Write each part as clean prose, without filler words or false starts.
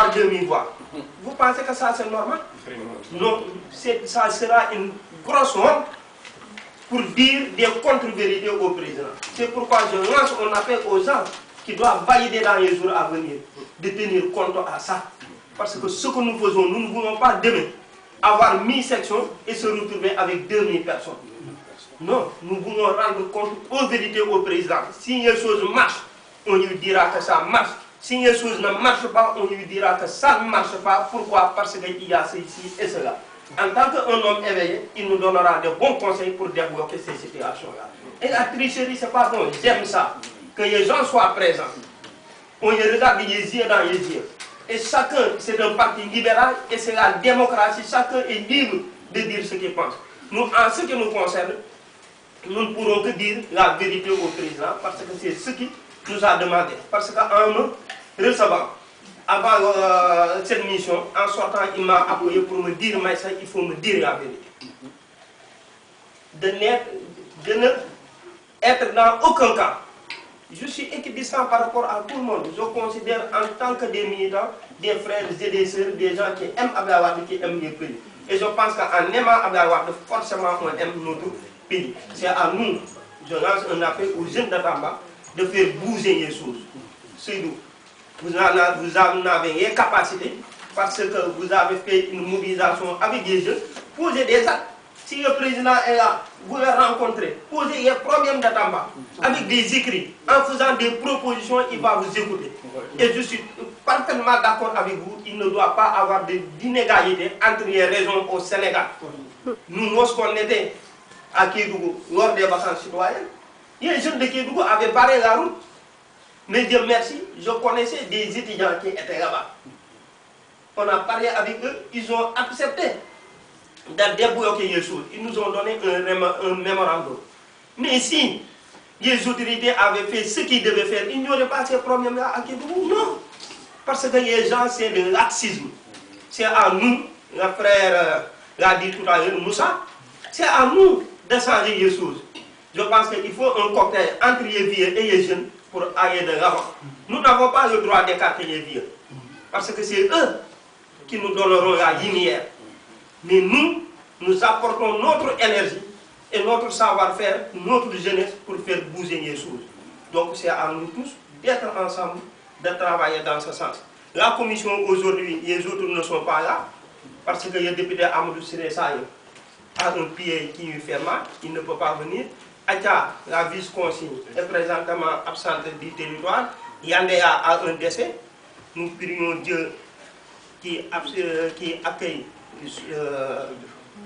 avoir 2000 voix. Vous pensez que ça c'est normal? Non, ça sera une grosse honte pour dire des contre-vérités au président. C'est pourquoi je lance un appel aux gens qui doivent valider dans les jours à venir de tenir compte à ça. Parce que ce que nous faisons, nous ne voulons pas demain avoir 1000 sections et se retrouver avec 2000 personnes. Non, nous voulons rendre compte aux vérités au président. Si les choses marchent, on lui dira que ça marche. Si les choses ne marchent pas, on lui dira que ça ne marche pas. Pourquoi? Parce qu'il y a ceci et cela. En tant qu'un homme éveillé, il nous donnera de bons conseils pour débloquer ces situations-là. Et la tricherie, c'est pas bon. J'aime ça. Que les gens soient présents. On les regarde les yeux dans les yeux. Et chacun, c'est un parti libéral et c'est la démocratie. Chacun est libre de dire ce qu'il pense. Nous, en ce qui nous concerne, nous ne pourrons que dire la vérité au président parce que c'est ce qu'il nous a demandé. Parce qu'en me recevant, avant cette mission, en sortant, il m'a appuyé pour me dire, Maïssa, il faut me dire la vérité. De ne être dans aucun cas. Je suis équidistant par rapport à tout le monde. Je considère en tant que des militants, des frères et des sœurs, des gens qui aiment Abdoulaye Wade, qui aiment le pays. Et je pense qu'en aimant Abdoulaye Wade, forcément on aime notre pays. C'est à nous, je lance un appel aux jeunes de Tamba de faire bouger les choses. C'est nous. Vous en avez les capacités parce que vous avez fait une mobilisation avec des jeunes. Posez des actes. Si le président est là, vous le rencontrez, posez les problèmes de Tamba avec des écrits, en faisant des propositions, il va vous écouter. Et je suis parfaitement d'accord avec vous, il ne doit pas avoir d'inégalité entre les régions au Sénégal. Nous, lorsqu'on était à Kédougou, lors des vacances citoyennes, les jeunes de Kédougou avaient barré la route. Mais Dieu merci, je connaissais des étudiants qui étaient là-bas. On a parlé avec eux, ils ont accepté de débloquer les choses. Ils nous ont donné un mémorandum. Mais si les autorités avaient fait ce qu'ils devaient faire, il n'y aurait pas ces problèmes-là à Kédougou. Non. Parce que les gens, c'est le laxisme. C'est à nous, le frère l'a dit tout à l'heure, Moussa, c'est à nous de changer les choses. Je pense qu'il faut un cocktail entre les vieux et les jeunes pour aller de l'avant. Nous n'avons pas le droit d'écarter les vieux. Parce que c'est eux qui nous donneront la lumière. Mais nous, nous apportons notre énergie et notre savoir-faire, notre jeunesse pour faire bouger les choses. Donc c'est à nous tous d'être ensemble, de travailler dans ce sens. La commission aujourd'hui, les autres ne sont pas là, parce que le député Amadou Siré-Saye a un pied qui lui fait mal, il ne peut pas venir. Acha, la vice-consigne, est présentement absente du territoire. Yandéa a un décès. Nous prions Dieu qui accueille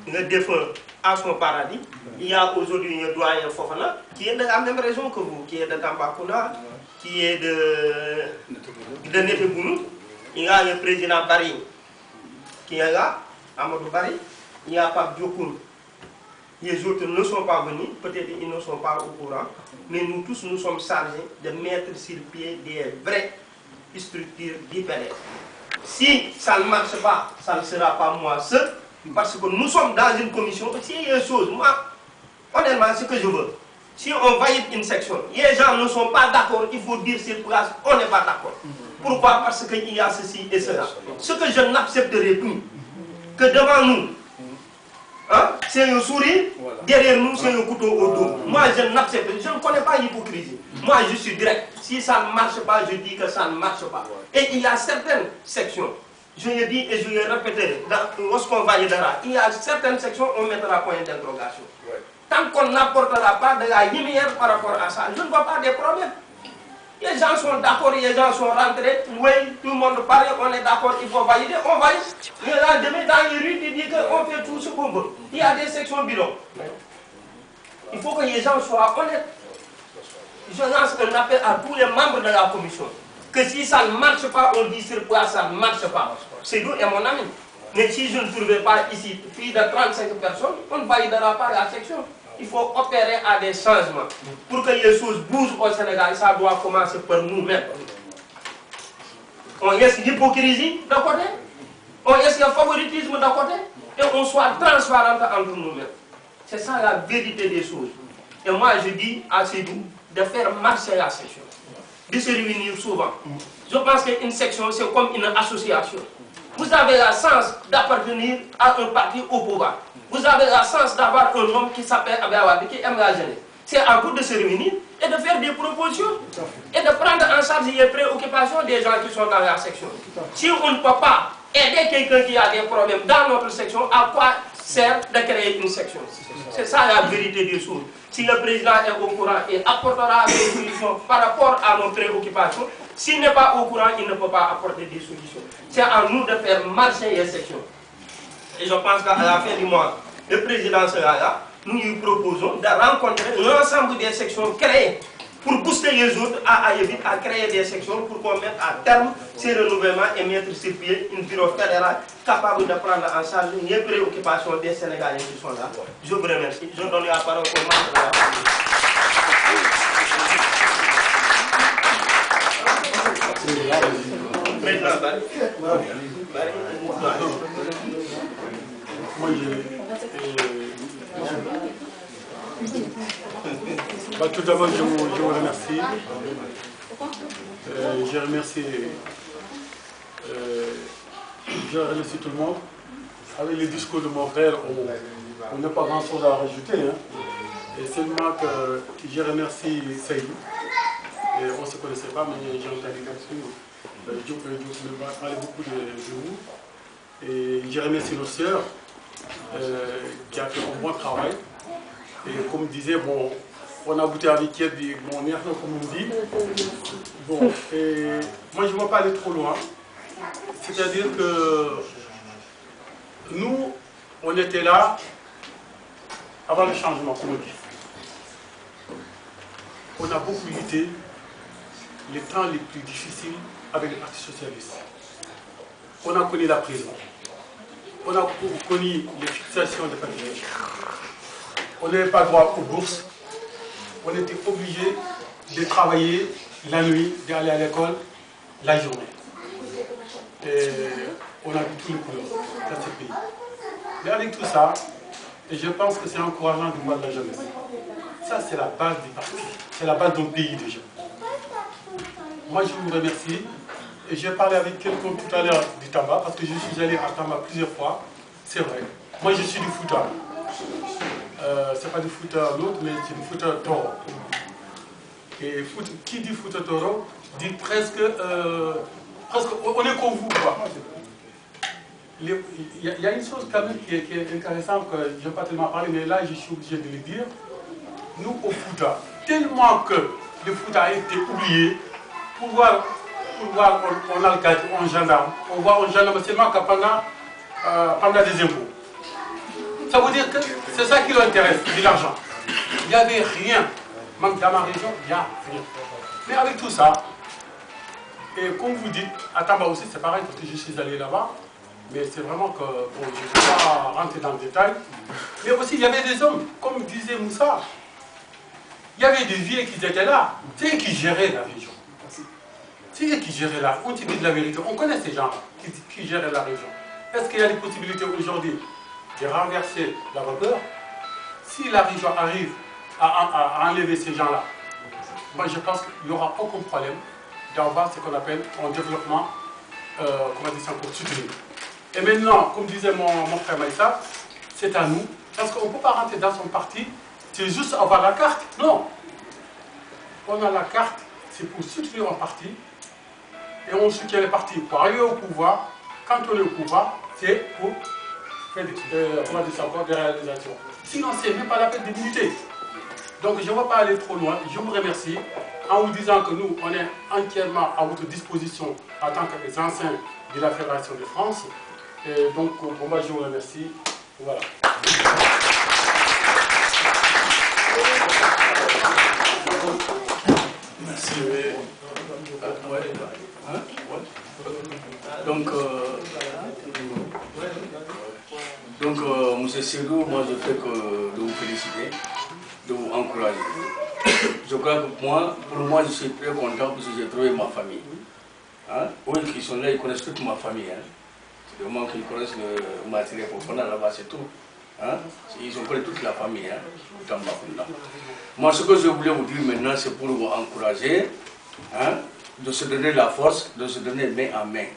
le défunt à son paradis. Il y a aujourd'hui un doyen Fofana qui est de la même région que vous, qui est de Tambacounda, qui est de Netebounou. Il y a le président Barry qui est là, Amadou Barry. Il y a Pape Diokoun. Les autres ne sont pas venus, peut-être ils ne sont pas au courant, mais nous tous nous sommes chargés de mettre sur pied des vraies structures différentes. Si ça ne marche pas, ça ne sera pas moi seul, parce que nous sommes dans une commission. Si il y a une chose, moi, honnêtement, ce que je veux, si on valide une section, les gens ne sont pas d'accord, il faut dire sur place, on n'est pas d'accord. Pourquoi? Parce qu'il y a ceci et cela. Ce que je n'accepterai plus, que devant nous, hein, c'est un sourire, derrière nous c'est un couteau au dos. Moi je n'accepte, je ne connais pas l'hypocrisie. Moi je suis direct. Si ça ne marche pas, je dis que ça ne marche pas. Et il y a certaines sections, je le dis et je le répéterai, lorsqu'on validera, il y a certaines sections, on mettra point d'interrogation. Tant qu'on n'apportera pas de la lumière par rapport à ça, je ne vois pas de problème. Les gens sont d'accord, les gens sont rentrés, oui, tout le monde parle, on est d'accord, il faut valider, on valide. Mais là, demain, dans les rues, tu dis qu'on fait tout ce qu'on veut. Il y a des sections bidons. Il faut que les gens soient honnêtes. Je lance un appel à tous les membres de la commission. Que si ça ne marche pas, on dit sur place, ça ne marche pas. C'est nous et mon ami. Mais si je ne trouvais pas ici plus de 35 personnes, on ne validera pas la section. Il faut opérer à des changements. Pour que les choses bougent au Sénégal, ça doit commencer par nous-mêmes. On laisse l'hypocrisie de côté, on laisse le favoritisme de côté, et on soit transparent entre nous-mêmes. C'est ça la vérité des choses. Et moi je dis à Sédou de faire marcher la section. de se réunir souvent. Je pense qu'une section, c'est comme une association. Vous avez la chance d'appartenir à un parti au pouvoir. Vous avez la chance d'avoir un homme qui s'appelle Abdelwadi, qui aime la jeunesse. C'est à vous de se réunir et de faire des propositions et de prendre en charge les préoccupations des gens qui sont dans la section. Si on ne peut pas aider quelqu'un qui a des problèmes dans notre section, à quoi sert de créer une section? C'est ça la vérité des choses. Si le président est au courant et apportera des solutions par rapport à nos préoccupations, s'il n'est pas au courant, il ne peut pas apporter des solutions. C'est à nous de faire marcher les sections. Et je pense qu'à la fin du mois, le président sera là. Nous lui proposons de rencontrer l'ensemble des sections créées pour booster les autres à aller vite, à créer des sections pour qu'on mette à terme ces renouvellements et mettre sur pied une bureau fédéral capable de prendre en charge les préoccupations des Sénégalais qui sont là. Je vous remercie. Je donne la parole au membre de la famille. Président Barry. Tout d'abord, je vous remercie. Je remercie tout le monde. Avec le discours de mon frère, on n'a pas grand chose à rajouter. Hein. Et seulement que je remercie Seydou. On ne se connaissait pas, mais j'ai entendu là-dessus. Dieu me parlait beaucoup de vous. Et je remercie nos sœurs qui a fait un bon travail. Et comme disait, bon, on a goûté avec qui bon, comme on dit. Bon, et moi je ne vais pas aller trop loin. C'est-à-dire que nous, on était là avant le changement, comme on dit. On a beaucoup lutté les temps les plus difficiles avec le Parti socialiste. On a connu la prison. On a connu les fixations de papiers. On n'avait pas droit aux bourses. On était obligé de travailler la nuit, d'aller à l'école la journée. Et on a vu tous les couleurs dans ce pays. Mais avec tout ça, et je pense que c'est encourageant de voir la jeunesse. Ça, c'est la base du parti. C'est la base d'un pays déjà. Moi, je vous remercie. Et j'ai parlé avec quelqu'un tout à l'heure du Tamba, parce que je suis allé à Tamba plusieurs fois. C'est vrai. Moi, je suis du Fouta. C'est pas du Fouta l'autre, mais c'est du Fouta Toro. Et qui dit Fouta Toro dit presque, on est comme vous, quoi. Il y a une chose quand même qui est intéressante, que je n'ai pas tellement parlé, mais là, je suis obligé de le dire. Nous, au Fouta, tellement que le Fouta a été oublié, pour voir on a le cadre, un gendarme, on voit un gendarme seulement pendant des impôts. Ça veut dire que c'est ça qui l'intéresse, de l'argent. Il n'y avait rien. Même dans ma région, il n'y a rien. Mais avec tout ça, et comme vous dites, à Tamba aussi c'est pareil, parce que je suis allé là-bas, mais c'est vraiment que, bon, je ne vais pas rentrer dans le détail. Mais aussi, il y avait des hommes, comme disait Moussa, il y avait des vieux qui étaient là, c'est eux qui géraient la région. C'est eux qui géraient là, on dit de la vérité, on connaît ces gens qui géraient la région. Est-ce qu'il y a des possibilités aujourd'hui de renverser la vapeur? Si la région arrive à enlever ces gens-là, moi je pense qu'il n'y aura aucun problème d'avoir ce qu'on appelle un développement, comment dire ça, pour soutenir. Et maintenant, comme disait mon frère Maïssa, c'est à nous, parce qu'on ne peut pas rentrer dans son parti, c'est juste avoir la carte. Non. On a la carte, c'est pour soutenir un parti, et on soutient les partis pour arriver au pouvoir. Quand on est au pouvoir, c'est pour faire des réalisations. Sinon, c'est même pas la peine de militer. Donc, je ne vais pas aller trop loin. Je vous remercie en vous disant que nous, on est entièrement à votre disposition en tant que anciens de la Fédération de France. Et donc, pour moi, je vous remercie. Voilà. Merci. Donc, M. Seydou, moi je fais que de vous féliciter, de vous encourager. Je crois que pour moi, je suis très content parce que j'ai trouvé ma famille. Hein? Eux qui sont là, ils connaissent toute ma famille. Hein? C'est vraiment qu'ils connaissent le matériel pour prendre là-bas, c'est tout. Hein? Ils ont connu toute la famille. Hein? Moi, ce que je voulais vous dire maintenant, c'est pour vous encourager hein, de se donner la force, de se donner main en main.